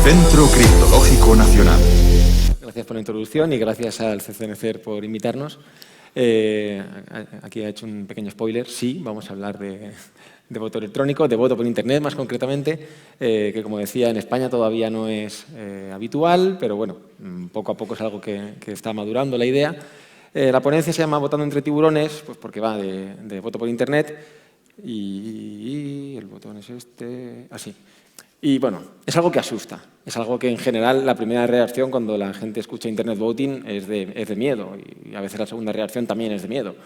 Centro Criptológico Nacional. Gracias por la introducción y gracias al CCNCER por invitarnos. Aquí ha hecho un pequeño spoiler. Sí, vamos a hablar de voto electrónico, de voto por Internet más concretamente, que como decía en España todavía no es habitual, pero bueno, poco a poco es algo que está madurando la idea. La ponencia se llama Votando entre tiburones, pues porque va de voto por Internet y el botón es este, así. Y bueno, es algo que asusta, es algo que en general la primera reacción cuando la gente escucha Internet Voting es de miedo y a veces la segunda reacción también es de miedo.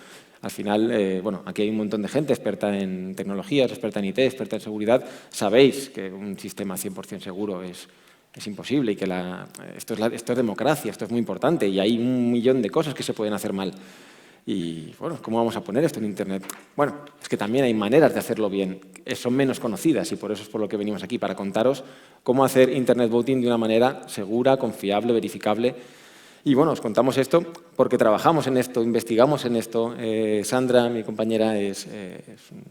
Al final, bueno, aquí hay un montón de gente experta en tecnologías, experta en IT, experta en seguridad. Sabéis que un sistema 100% seguro es imposible y que esto es democracia, esto es muy importante y hay un millón de cosas que se pueden hacer mal. Y, bueno, ¿cómo vamos a poner esto en Internet? Bueno, es que también hay maneras de hacerlo bien. Son menos conocidas y por eso es por lo que venimos aquí, para contaros cómo hacer Internet Voting de una manera segura, confiable, verificable. Y, bueno, os contamos esto porque trabajamos en esto, investigamos en esto. Sandra, mi compañera, es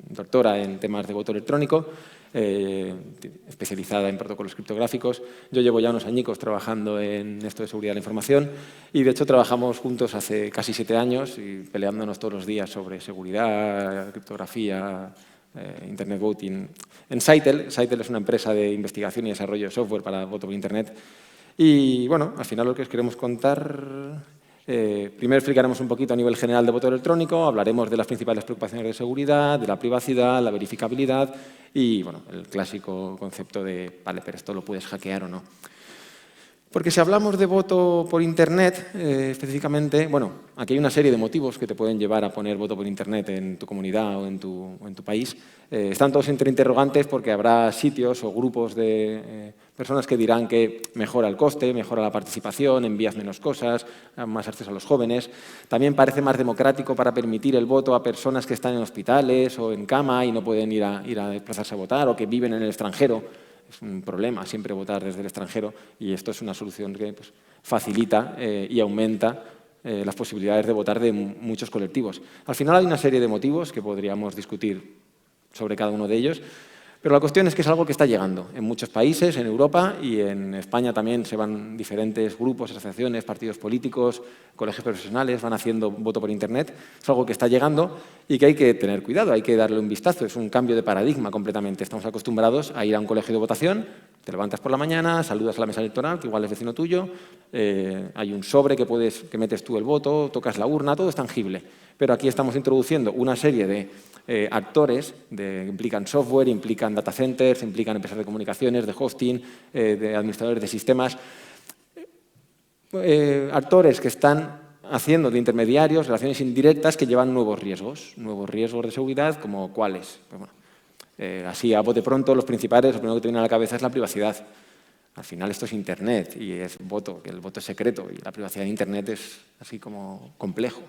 doctora en temas de voto electrónico, especializada en protocolos criptográficos. Yo llevo ya unos añicos trabajando en esto de seguridad de la información y, de hecho, trabajamos juntos hace casi 7 años y peleándonos todos los días sobre seguridad, criptografía, Internet Voting. En Sitel es una empresa de investigación y desarrollo de software para voto por Internet. Y, bueno, al final lo que os queremos contar... primero explicaremos un poquito a nivel general de voto electrónico, hablaremos de las principales preocupaciones de seguridad, de la privacidad, la verificabilidad y, bueno, el clásico concepto de, vale, pero esto lo puedes hackear o no. Porque si hablamos de voto por Internet, específicamente, bueno, aquí hay una serie de motivos que te pueden llevar a poner voto por Internet en tu comunidad o en tu país. Están todos entre interrogantes porque habrá sitios o grupos de personas que dirán que mejora el coste, mejora la participación, envías menos cosas, más acceso a los jóvenes. También parece más democrático para permitir el voto a personas que están en hospitales o en cama y no pueden ir a desplazarse a votar o que viven en el extranjero. Es un problema siempre votar desde el extranjero y esto es una solución que pues, facilita y aumenta las posibilidades de votar de muchos colectivos. Al final hay una serie de motivos que podríamos discutir sobre cada uno de ellos, pero la cuestión es que es algo que está llegando en muchos países, en Europa y en España también se van diferentes grupos, asociaciones, partidos políticos, colegios profesionales, van haciendo voto por Internet. Es algo que está llegando y que hay que tener cuidado, hay que darle un vistazo. Es un cambio de paradigma completamente. Estamos acostumbrados a ir a un colegio de votación, te levantas por la mañana, saludas a la mesa electoral, que igual es vecino tuyo, hay un sobre que metes tú el voto, tocas la urna, todo es tangible. Pero aquí estamos introduciendo una serie de actores que implican software, implican data centers, implican empresas de comunicaciones, de hosting, de administradores de sistemas. Actores que están haciendo de intermediarios, relaciones indirectas que llevan nuevos riesgos de seguridad, como cuáles. Pues bueno, así, a bote pronto, lo primero que te viene a la cabeza es la privacidad. Al final esto es Internet y es voto, que el voto es secreto y la privacidad de Internet es así como complejo.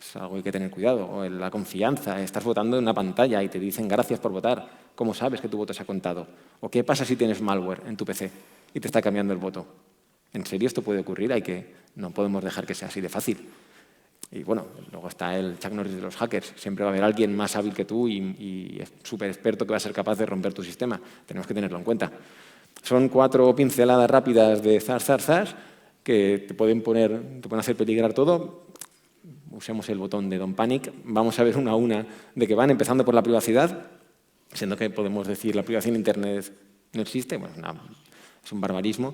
Es algo que hay que tener cuidado. O la confianza, estás votando en una pantalla y te dicen gracias por votar. ¿Cómo sabes que tu voto se ha contado? ¿O qué pasa si tienes malware en tu PC y te está cambiando el voto? ¿En serio esto puede ocurrir? No podemos dejar que sea así de fácil. Y bueno, luego está el Chuck Norris de los hackers. Siempre va a haber alguien más hábil que tú y es súper experto que va a ser capaz de romper tu sistema. Tenemos que tenerlo en cuenta. Son 4 pinceladas rápidas de zas que te pueden hacer peligrar todo. Usemos el botón de Don't Panic. Vamos a ver una a una de que van empezando por la privacidad, siendo que podemos decir la privacidad en Internet no existe. Bueno, es un barbarismo.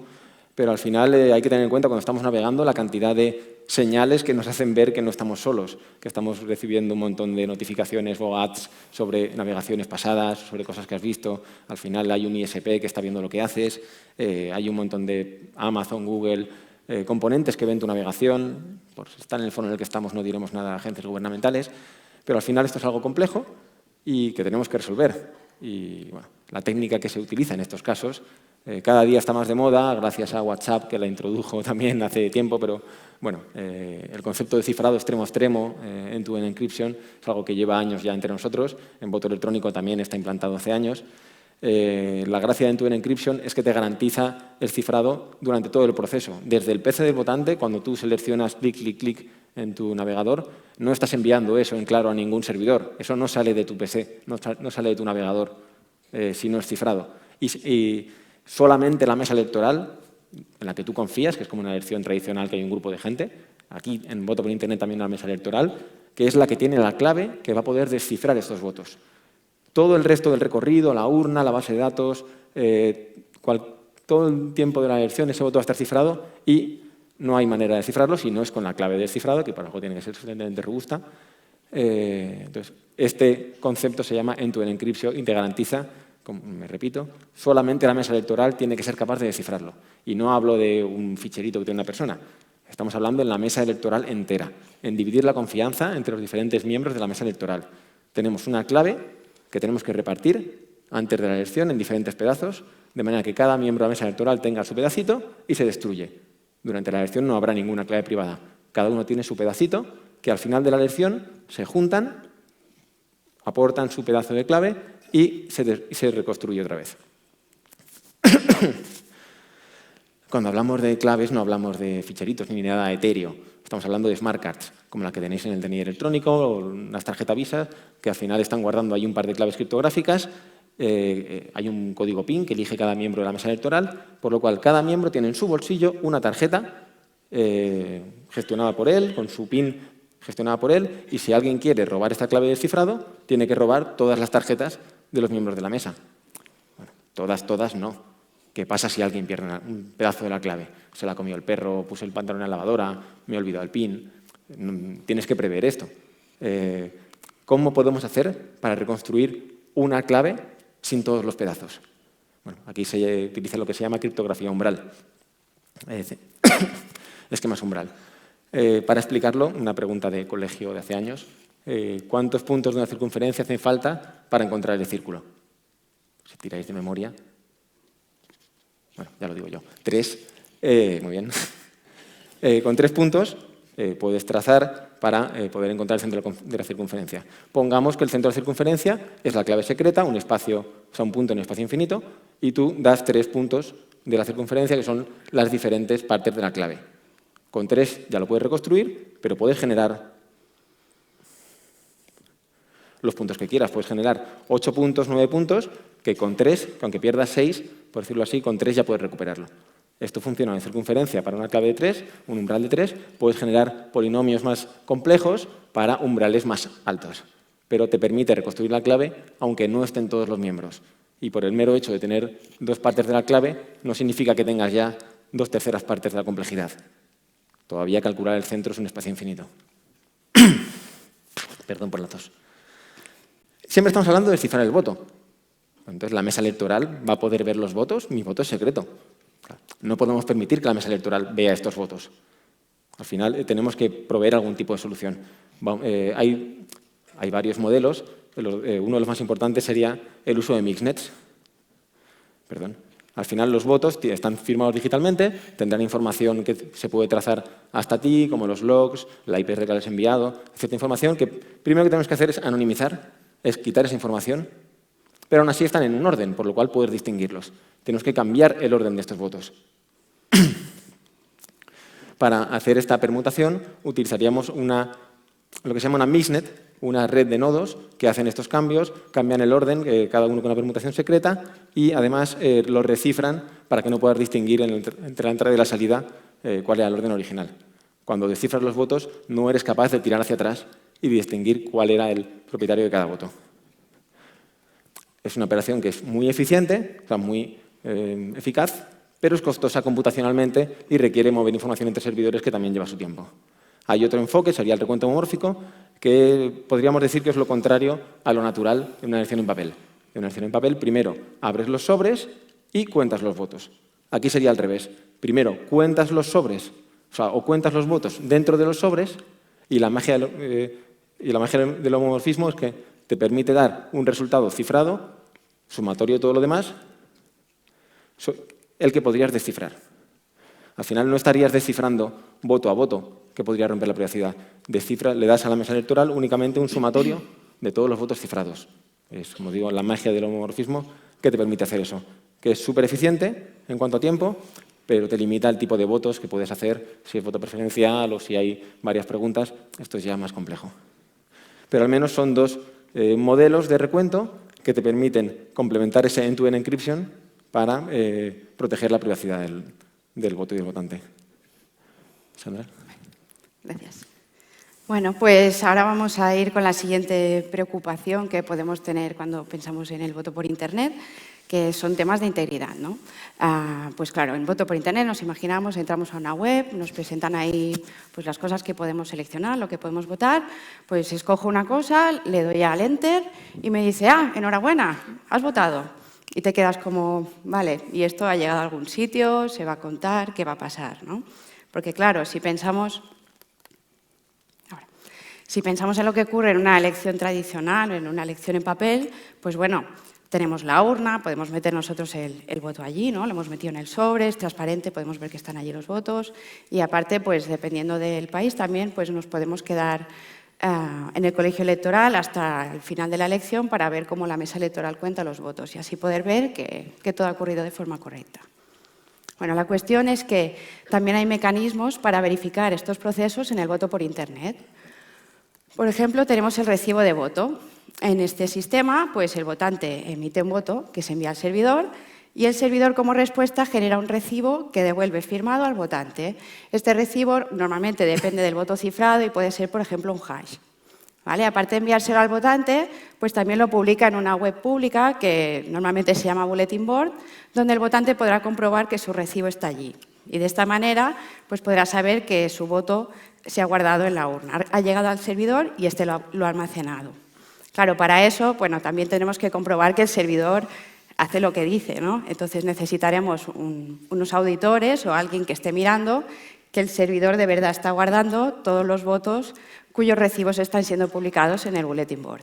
Pero al final hay que tener en cuenta cuando estamos navegando la cantidad de señales que nos hacen ver que no estamos solos, que estamos recibiendo un montón de notificaciones o ads sobre navegaciones pasadas, sobre cosas que has visto. Al final hay un ISP que está viendo lo que haces, hay un montón de Amazon, Google, componentes que ven tu navegación. Por estar en el foro en el que estamos no diremos nada a agencias gubernamentales, pero al final esto es algo complejo y que tenemos que resolver. Y bueno, la técnica que se utiliza en estos casos cada día está más de moda, gracias a WhatsApp, que la introdujo también hace tiempo, pero bueno, el concepto de cifrado extremo a extremo, end-to-end encryption, es algo que lleva años ya entre nosotros. En voto electrónico también está implantado hace años. La gracia de end-to-end encryption es que te garantiza el cifrado durante todo el proceso. Desde el PC del votante, cuando tú seleccionas clic, clic, clic en tu navegador, no estás enviando eso en claro a ningún servidor. Eso no sale de tu PC, no sale de tu navegador si no es cifrado. solamente la mesa electoral, en la que tú confías, que es como una elección tradicional que hay un grupo de gente, aquí en Voto por Internet también una mesa electoral, que es la que tiene la clave que va a poder descifrar estos votos. Todo el resto del recorrido, la urna, la base de datos, todo el tiempo de la elección, ese voto va a estar cifrado y no hay manera de descifrarlo si no es con la clave de descifrado, que para algo tiene que ser suficientemente robusta. Entonces, este concepto se llama end-to-end encryption y te garantiza, como me repito, solamente la mesa electoral tiene que ser capaz de descifrarlo. Y no hablo de un ficherito que tiene una persona. Estamos hablando en la mesa electoral entera, en dividir la confianza entre los diferentes miembros de la mesa electoral. Tenemos una clave que tenemos que repartir antes de la elección en diferentes pedazos, de manera que cada miembro de la mesa electoral tenga su pedacito y se destruye. Durante la elección no habrá ninguna clave privada. Cada uno tiene su pedacito que al final de la elección se juntan, aportan su pedazo de clave y se reconstruye otra vez. Cuando hablamos de claves no hablamos de ficheritos ni nada etéreo. Estamos hablando de smart cards, como la que tenéis en el DNI electrónico o unas tarjetas Visa, que al final están guardando ahí un par de claves criptográficas. Hay un código PIN que elige cada miembro de la mesa electoral, por lo cual cada miembro tiene en su bolsillo una tarjeta gestionada por él, con su PIN gestionada por él, y si alguien quiere robar esta clave de cifrado, tiene que robar todas las tarjetas de los miembros de la mesa. Bueno, todas no. ¿Qué pasa si alguien pierde un pedazo de la clave? Se la comió el perro, puse el pantalón en la lavadora, me he olvidado el PIN. Tienes que prever esto. ¿Cómo podemos hacer para reconstruir una clave sin todos los pedazos? Bueno, aquí se utiliza lo que se llama criptografía umbral. Esquemas umbral. Para explicarlo, una pregunta de colegio de hace años. ¿Cuántos puntos de una circunferencia hacen falta para encontrar el círculo? Si tiráis de memoria. Bueno, ya lo digo yo. 3. Muy bien. Con 3 puntos puedes trazar para poder encontrar el centro de la circunferencia. Pongamos que el centro de la circunferencia es la clave secreta, un espacio, o sea, un punto en un espacio infinito, y tú das 3 puntos de la circunferencia, que son las diferentes partes de la clave. Con 3 ya lo puedes reconstruir, pero puedes generar los puntos que quieras. Puedes generar 8 puntos, 9 puntos, que con 3, que aunque pierdas 6, por decirlo así, con 3 ya puedes recuperarlo. Esto funciona en circunferencia para una clave de 3, un umbral de 3. Puedes generar polinomios más complejos para umbrales más altos. Pero te permite reconstruir la clave aunque no estén todos los miembros. Y por el mero hecho de tener 2 partes de la clave, no significa que tengas ya 2/3 partes de la complejidad. Todavía calcular el centro es un espacio infinito. Perdón por la tos. Siempre estamos hablando de descifrar el voto. Entonces, la mesa electoral va a poder ver los votos. Mi voto es secreto. No podemos permitir que la mesa electoral vea estos votos. Al final, tenemos que proveer algún tipo de solución. Hay varios modelos. Uno de los más importantes sería el uso de mixnets. Perdón. Al final, los votos están firmados digitalmente, tendrán información que se puede trazar hasta ti, como los logs, la IP que les has enviado, cierta información que primero que tenemos que hacer es anonimizar, es quitar esa información, pero aún así están en un orden, por lo cual puedes distinguirlos. Tenemos que cambiar el orden de estos votos. Para hacer esta permutación utilizaríamos lo que se llama una mixnet, una red de nodos que hacen estos cambios, cambian el orden, cada uno con una permutación secreta, y además lo recifran para que no puedas distinguir entre la entrada y la salida cuál era el orden original. Cuando descifras los votos, no eres capaz de tirar hacia atrás y distinguir cuál era el propietario de cada voto. Es una operación que es muy eficiente, o sea, muy eficaz, pero es costosa computacionalmente y requiere mover información entre servidores, que también lleva su tiempo. Hay otro enfoque, sería el recuento homomórfico, que podríamos decir que es lo contrario a lo natural en una elección en papel. En una elección en papel, primero abres los sobres y cuentas los votos. Aquí sería al revés. Primero cuentas los sobres, o cuentas los votos dentro de los sobres, y la magia del homomorfismo es que te permite dar un resultado cifrado, sumatorio de todo lo demás, el que podrías descifrar. Al final no estarías descifrando voto a voto, que podría romper la privacidad. Le das a la mesa electoral únicamente un sumatorio de todos los votos cifrados. Es, como digo, la magia del homomorfismo que te permite hacer eso, que es súper eficiente en cuanto a tiempo, pero te limita el tipo de votos que puedes hacer, si es voto preferencial o si hay varias preguntas. Esto es ya más complejo. Pero al menos son 2 modelos de recuento que te permiten complementar ese end-to-end encryption para proteger la privacidad del voto y del votante. Sandra. Gracias. Bueno, pues ahora vamos a ir con la siguiente preocupación que podemos tener cuando pensamos en el voto por Internet, que son temas de integridad, ¿no? Pues claro, en voto por Internet nos imaginamos, entramos a una web, nos presentan ahí pues, las cosas que podemos seleccionar, lo que podemos votar, pues escojo una cosa, le doy al Enter y me dice, enhorabuena, has votado. Y te quedas como, vale, ¿y esto ha llegado a algún sitio? ¿Se va a contar? ¿Qué va a pasar? ¿No? Porque claro, si pensamos en lo que ocurre en una elección tradicional, en una elección en papel, pues bueno, tenemos la urna, podemos meter nosotros el voto allí, ¿no? Lo hemos metido en el sobre, es transparente, podemos ver que están allí los votos y aparte, pues dependiendo del país también, pues nos podemos quedar en el colegio electoral hasta el final de la elección para ver cómo la mesa electoral cuenta los votos y así poder ver que todo ha ocurrido de forma correcta. Bueno, la cuestión es que también hay mecanismos para verificar estos procesos en el voto por Internet. Por ejemplo, tenemos el recibo de voto. En este sistema, pues el votante emite un voto que se envía al servidor y el servidor, como respuesta, genera un recibo que devuelve firmado al votante. Este recibo normalmente depende del voto cifrado y puede ser, por ejemplo, un hash. ¿Vale? Aparte de enviárselo al votante, pues también lo publica en una web pública que normalmente se llama Bulletin Board, donde el votante podrá comprobar que su recibo está allí. Y de esta manera, pues podrá saber que su voto se ha guardado en la urna, ha llegado al servidor y este lo ha almacenado. Claro, para eso, bueno, también tenemos que comprobar que el servidor hace lo que dice, ¿no? Entonces necesitaremos unos auditores o alguien que esté mirando que el servidor de verdad está guardando todos los votos cuyos recibos están siendo publicados en el Bulletin Board.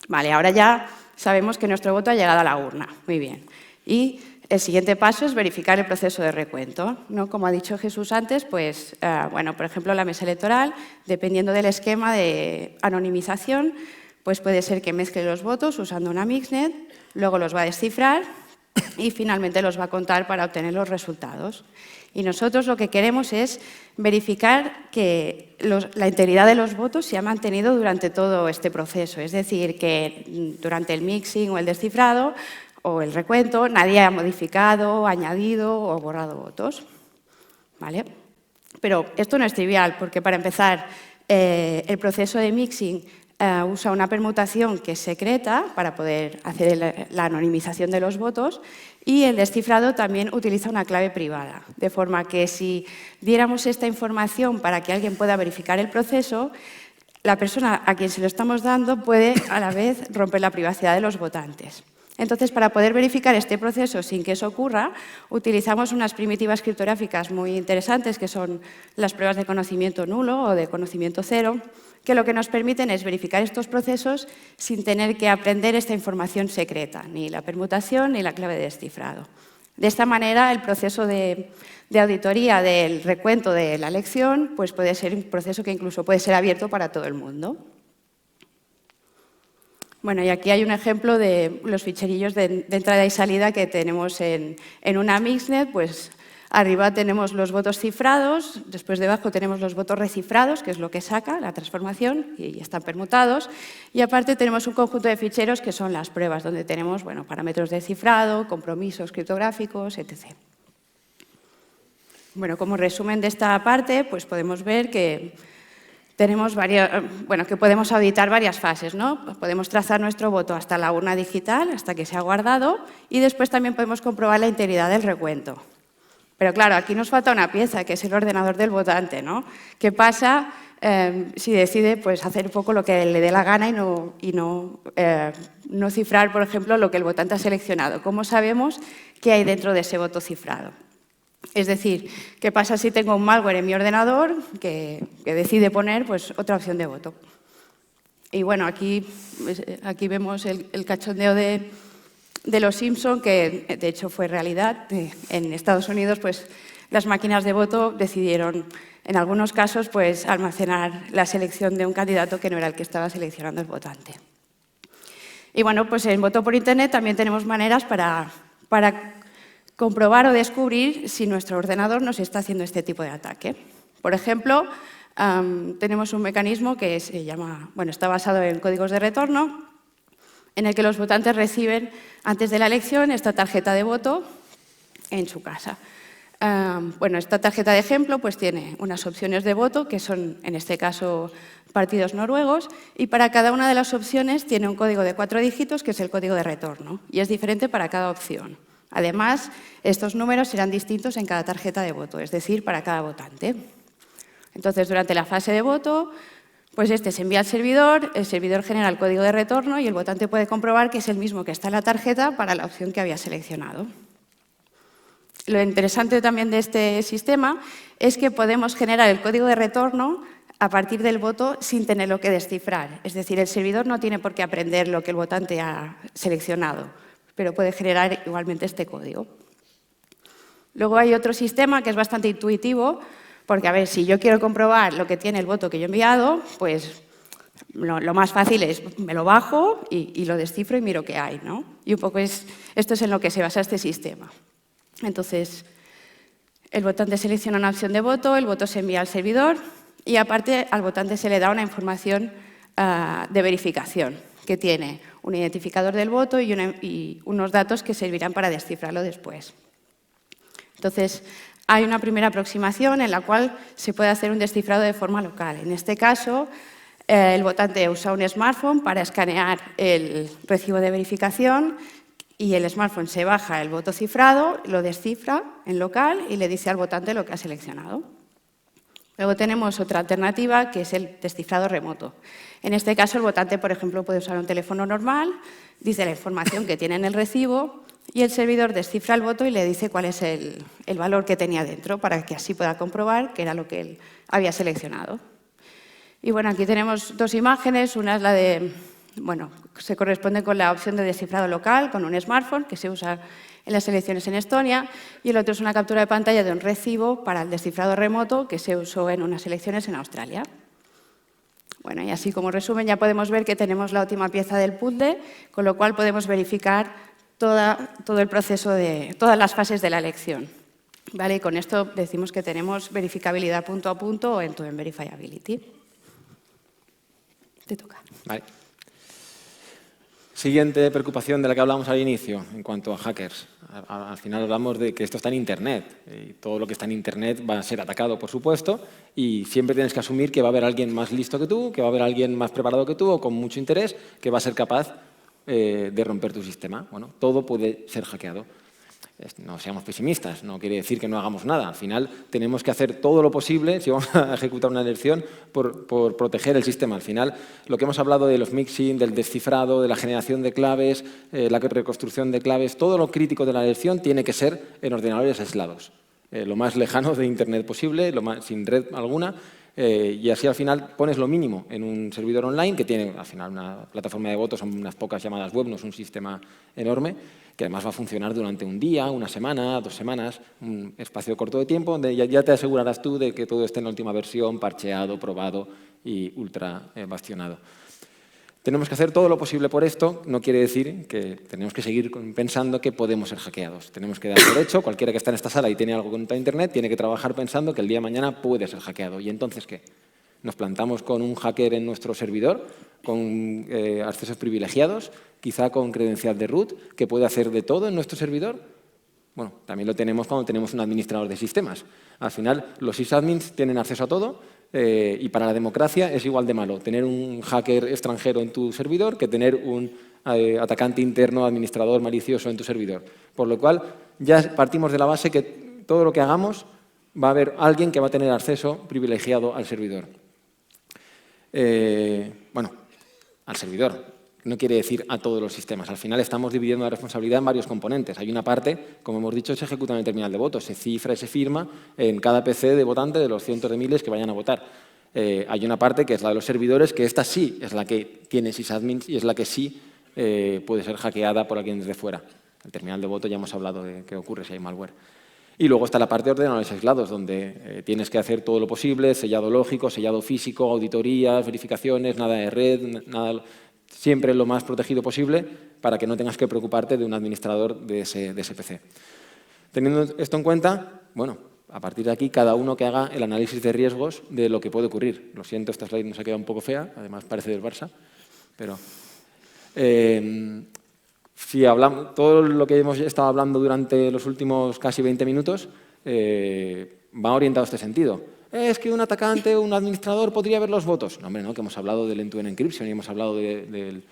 Vale, ahora ya sabemos que nuestro voto ha llegado a la urna. Muy bien. Y el siguiente paso es verificar el proceso de recuento, ¿no? Como ha dicho Jesús antes, pues, bueno, por ejemplo, la mesa electoral, dependiendo del esquema de anonimización, pues puede ser que mezcle los votos usando una mixnet, luego los va a descifrar y finalmente los va a contar para obtener los resultados. Y nosotros lo que queremos es verificar que la integridad de los votos se ha mantenido durante todo este proceso, es decir, que durante el mixing o el descifrado o el recuento nadie ha modificado, añadido o borrado votos. ¿Vale? Pero esto no es trivial, porque para empezar, el proceso de mixing usa una permutación que es secreta para poder hacer la anonimización de los votos y el descifrado también utiliza una clave privada, de forma que si diéramos esta información para que alguien pueda verificar el proceso, la persona a quien se lo estamos dando puede a la vez romper la privacidad de los votantes. Entonces, para poder verificar este proceso sin que eso ocurra, utilizamos unas primitivas criptográficas muy interesantes, que son las pruebas de conocimiento nulo o de conocimiento cero, que lo que nos permiten es verificar estos procesos sin tener que aprender esta información secreta, ni la permutación ni la clave de descifrado. De esta manera, el proceso de auditoría del recuento de la elección pues puede ser un proceso que incluso puede ser abierto para todo el mundo. Bueno, y aquí hay un ejemplo de los ficherillos de entrada y salida que tenemos en una mixnet. Pues arriba tenemos los votos cifrados, después debajo tenemos los votos recifrados, que es lo que saca la transformación, y están permutados. Y aparte tenemos un conjunto de ficheros que son las pruebas, donde tenemos parámetros de cifrado, compromisos criptográficos, etc. Bueno, como resumen de esta parte, pues podemos ver que tenemos que podemos auditar varias fases, ¿no? Podemos trazar nuestro voto hasta la urna digital, hasta que se ha guardado, y después también podemos comprobar la integridad del recuento. Pero claro, aquí nos falta una pieza, que es el ordenador del votante, ¿no? ¿Qué pasa si decide pues, hacer un poco lo que le dé la gana y no cifrar, por ejemplo, lo que el votante ha seleccionado? ¿Cómo sabemos qué hay dentro de ese voto cifrado? Es decir, ¿qué pasa si tengo un malware en mi ordenador que decide poner pues, otra opción de voto? Y bueno, aquí vemos el cachondeo de los Simpson, que de hecho fue realidad. En Estados Unidos, pues, las máquinas de voto decidieron, en algunos casos, pues, almacenar la selección de un candidato que no era el que estaba seleccionando el votante. Y bueno, pues en voto por Internet también tenemos maneras para comprobar o descubrir si nuestro ordenador nos está haciendo este tipo de ataque. Por ejemplo, tenemos un mecanismo que se llama, está basado en códigos de retorno, en el que los votantes reciben, antes de la elección, esta tarjeta de voto en su casa. Bueno, esta tarjeta de ejemplo pues tiene unas opciones de voto, que son, en este caso, partidos noruegos, y para cada una de las opciones tiene un código de 4 dígitos, que es el código de retorno, y es diferente para cada opción. Además, estos números serán distintos en cada tarjeta de voto, es decir, para cada votante. Entonces, durante la fase de voto, pues este se envía al servidor, el servidor genera el código de retorno y el votante puede comprobar que es el mismo que está en la tarjeta para la opción que había seleccionado. Lo interesante también de este sistema es que podemos generar el código de retorno a partir del voto sin tenerlo que descifrar. Es decir, el servidor no tiene por qué aprender lo que el votante ha seleccionado, pero puede generar igualmente este código. Luego hay otro sistema que es bastante intuitivo, porque, a ver, si yo quiero comprobar lo que tiene el voto que yo he enviado, pues lo más fácil es, me lo bajo y lo descifro y miro qué hay, ¿no? Y un poco esto es en lo que se basa este sistema. Entonces, el votante selecciona una opción de voto, el voto se envía al servidor y aparte al votante se le da una información de verificación que tiene un identificador del voto y unos datos que servirán para descifrarlo después. Entonces, hay una primera aproximación en la cual se puede hacer un descifrado de forma local. En este caso, el votante usa un smartphone para escanear el recibo de verificación y el smartphone se baja el voto cifrado, lo descifra en local y le dice al votante lo que ha seleccionado. Luego tenemos otra alternativa, que es el descifrado remoto. En este caso, el votante, por ejemplo, puede usar un teléfono normal, dice la información que tiene en el recibo y el servidor descifra el voto y le dice cuál es el valor que tenía dentro, para que así pueda comprobar que era lo que él había seleccionado. Y bueno, aquí tenemos dos imágenes. Una es la de, bueno, se corresponde con la opción de descifrado local, con un smartphone, que se usa en las elecciones en Estonia, y el otro es una captura de pantalla de un recibo para el descifrado remoto, que se usó en unas elecciones en Australia. Bueno, y así como resumen ya podemos ver que tenemos la última pieza del puzzle, con lo cual podemos verificar todo el proceso de todas las fases de la elección. ¿Vale? Y con esto decimos que tenemos verificabilidad punto a punto o end-to-end verifiability. Te toca. Vale. Siguiente preocupación de la que hablamos al inicio, en cuanto a hackers. Al final hablamos de que esto está en Internet. Y todo lo que está en Internet va a ser atacado, por supuesto, y siempre tienes que asumir que va a haber alguien más listo que tú, que va a haber alguien más preparado que tú o con mucho interés, que va a ser capaz de romper tu sistema. Bueno, todo puede ser hackeado. No seamos pesimistas, no quiere decir que no hagamos nada. Al final tenemos que hacer todo lo posible, si vamos a ejecutar una elección, por proteger el sistema. Al final, lo que hemos hablado de los mixing, del descifrado, de la generación de claves, la reconstrucción de claves, todo lo crítico de la elección tiene que ser en ordenadores aislados. Lo más lejano de Internet posible, sin red alguna, y así al final pones lo mínimo en un servidor online que tiene al final una plataforma de votos, son unas pocas llamadas web, no es un sistema enorme, que además va a funcionar durante un día, una semana, 2 semanas, un espacio corto de tiempo, donde ya te asegurarás tú de que todo esté en la última versión, parcheado, probado y ultra bastionado. Tenemos que hacer todo lo posible por esto, no quiere decir que tenemos que seguir pensando que podemos ser hackeados. Tenemos que dar por hecho, cualquiera que está en esta sala y tiene algo contra Internet, tiene que trabajar pensando que el día de mañana puede ser hackeado. ¿Y entonces qué? ¿Nos plantamos con un hacker en nuestro servidor, con accesos privilegiados, quizá con credencial de root, que puede hacer de todo en nuestro servidor? Bueno, también lo tenemos cuando tenemos un administrador de sistemas. Al final, los sysadmins tienen acceso a todo y para la democracia es igual de malo tener un hacker extranjero en tu servidor que tener un atacante interno, administrador malicioso en tu servidor. Por lo cual, ya partimos de la base que todo lo que hagamos va a haber alguien que va a tener acceso privilegiado al servidor. Bueno, al servidor. No quiere decir a todos los sistemas. Al final estamos dividiendo la responsabilidad en varios componentes. Hay una parte, como hemos dicho, se ejecuta en el terminal de votos, se cifra y se firma en cada PC de votante de los cientos de miles que vayan a votar. Hay una parte que es la de los servidores, que esta sí es la que tiene sysadmins y es la que sí puede ser hackeada por alguien desde fuera. El terminal de voto ya hemos hablado de qué ocurre si hay malware. Y luego está la parte de ordenadores aislados, donde tienes que hacer todo lo posible, sellado lógico, sellado físico, auditorías, verificaciones, nada de red, nada, siempre lo más protegido posible para que no tengas que preocuparte de un administrador de ese PC. Teniendo esto en cuenta, bueno, a partir de aquí cada uno que haga el análisis de riesgos de lo que puede ocurrir. Lo siento, esta slide nos ha quedado un poco fea, además parece del Barça, pero Si hablamos, todo lo que hemos estado hablando durante los últimos casi 20 minutos va orientado a este sentido. Es que un atacante o un administrador podría ver los votos. No, hombre, no, que hemos hablado del end-to-end encryption y hemos hablado de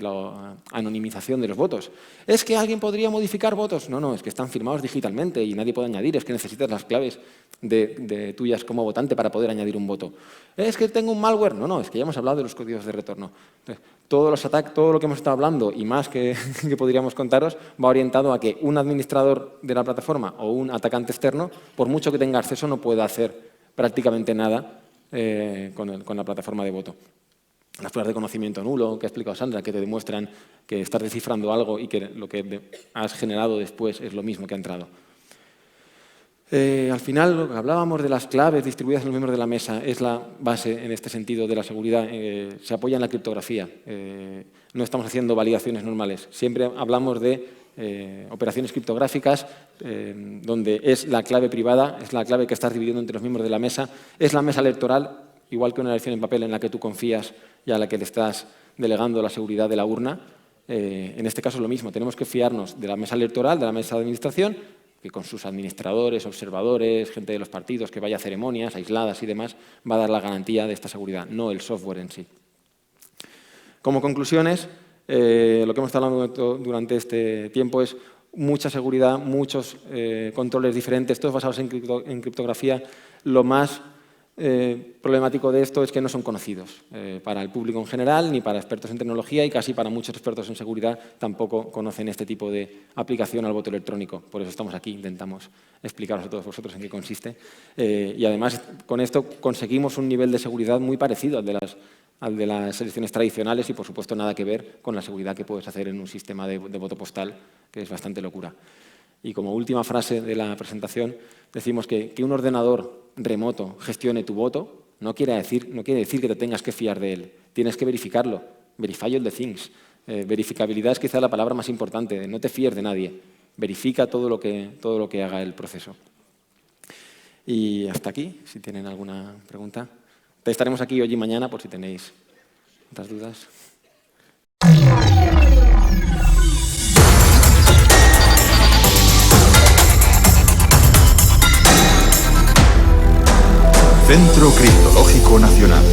la anonimización de los votos. ¿Es que alguien podría modificar votos? No, es que están firmados digitalmente y nadie puede añadir. Es que necesitas las claves tuyas como votante para poder añadir un voto. ¿Es que tengo un malware? No, es que ya hemos hablado de los códigos de retorno. Entonces, todo lo que hemos estado hablando y más que podríamos contaros va orientado a que un administrador de la plataforma o un atacante externo, por mucho que tenga acceso, no pueda hacer prácticamente nada con la plataforma de voto. Las pruebas de conocimiento nulo que ha explicado Sandra, que te demuestran que estás descifrando algo y que lo que has generado después es lo mismo que ha entrado. Al final, lo que hablábamos de las claves distribuidas en los miembros de la mesa es la base en este sentido de la seguridad. Se apoya en la criptografía. No estamos haciendo validaciones normales. Siempre hablamos de operaciones criptográficas donde es la clave privada, es la clave que estás dividiendo entre los miembros de la mesa, es la mesa electoral, igual que una elección en papel en la que tú confías y a la que le estás delegando la seguridad de la urna. En este caso es lo mismo, tenemos que fiarnos de la mesa electoral, de la mesa de administración, que con sus administradores, observadores, gente de los partidos que vaya a ceremonias aisladas y demás, va a dar la garantía de esta seguridad, no el software en sí. Como conclusiones, lo que hemos estado hablando durante este tiempo es mucha seguridad, muchos controles diferentes, todos basados en criptografía. Lo más problemático de esto es que no son conocidos para el público en general, ni para expertos en tecnología y casi para muchos expertos en seguridad tampoco conocen este tipo de aplicación al voto electrónico. Por eso estamos aquí, intentamos explicaros a todos vosotros en qué consiste. Y además con esto conseguimos un nivel de seguridad muy parecido al de las elecciones tradicionales y por supuesto nada que ver con la seguridad que puedes hacer en un sistema de voto postal, que es bastante locura. Y como última frase de la presentación, decimos que un ordenador remoto gestione tu voto no quiere decir que te tengas que fiar de él. Tienes que verificarlo. Verify all the things. Verificabilidad es quizá la palabra más importante. No te fíes de nadie. Verifica todo lo que haga el proceso. Y hasta aquí, si tienen alguna pregunta. Estaremos aquí hoy y mañana por si tenéis otras dudas. Centro Criptológico Nacional.